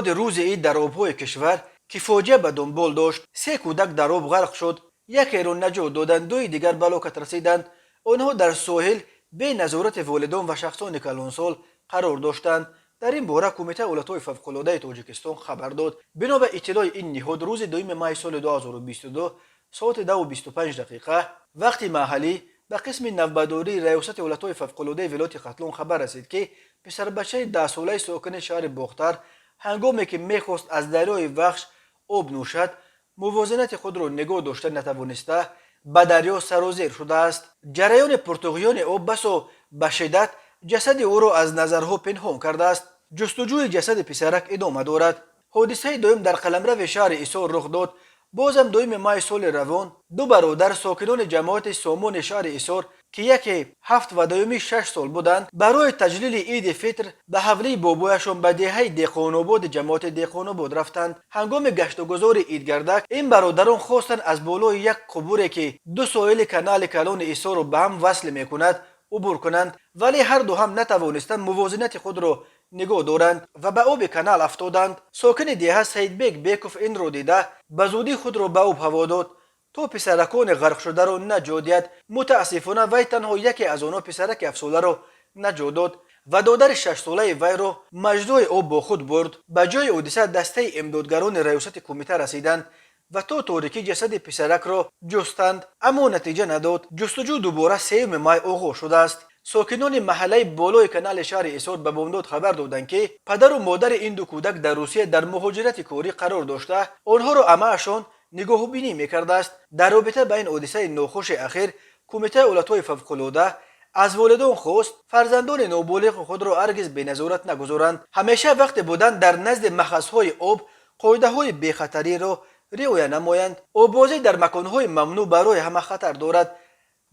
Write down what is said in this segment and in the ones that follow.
نگود روز عید در آبهای کشور که فوجیه به دنبال داشت 3 کودک در آب غرق شد، یکی را نجات دادند، 2 دیگر به هلاکت رسیدند. آنها در ساحل به نظارت والدان و شخصان کلانسال قرار داشتند. در این باره کمیته اولتای فوق‌العاده تاجیکستان خبر داد. بنا به اطلاع این نهاد روز 2 ماه سال 2022 ساعت 2:25 دقیقه وقت محلی به قسم نوبداری ریاست اولتای فوق‌العاده ولایت قتلون خبر رسید که پسر بچه 10 ساله ساکن شهر باختر هنگامی که میخواست از دریای وخش آب نوشد موازنت خود را نگاه داشته نتوانسته به دریا سرازیر شده است. جریان پرتقیان آب بسا به شدت جسد او را از نظرها پنهان کرده است. جستجوی جسد پسرک ادامه دارد. حادثه دوم در قلمرو شهر ایسار رخ داد. بازم 2 ماه سال روان 2 برادر ساکنان جماعت سامان شهر ایسار که یکی 7 و دومی 6 سال بودند برای تجلیل عید فطر به حوله بابایشان به دهه دهقان‌آباد جماعت دهقان‌آباد رفتند. هنگام گشت و گذار عیدگردک این برادران خواستند از بالای یک قبوری که 2 ساحل کانال کلان ایسار را به هم وصل میکند عبور کنند، ولی هر دو هم نتوانستند موازنت خود را نگاه دارند و به آب کانال افتادند. ساکن دیه سید بیگ بیکوف این را دیده به زودی خود را به آب هوا داد تا پسرکان غرق شده را نجات دهد. متاسفانه وی تنها یکی از آنها پسرک 7 ساله را نجات داد و دادر 6 ساله وی را مجدوی آب با خود برد. به جای حادثه دسته امدادگران ریاست کمیته رسیدند و تا تاریکی جسد پسرک را جستند، اما نتیجه نداد. جستجو دوباره 3 ماه آغاز شده است. ساکنان محله بالای کانال شهر ایسار به بامداد خبر دادند که پدر و مادر این 2 کودک در روسیه در مهاجرت کاری قرار داشته آنها را عمه‌شان نگاهبینی میکرده است. در رابطه با این حادثه ناخوش اخیر کمیته اولتای فوق‌العاده از والدان خواست فرزندان نابالغ خود را هرگز به نظارت نگذارند. همیشه وقت بودن در نزد مخزن‌های آب قاعده‌های بی‌خطری را رعایت نمایند. آببازی در مکان‌های ممنوع برای همه خطر دارد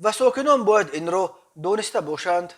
و ساکنان باید این را دانسته باشند.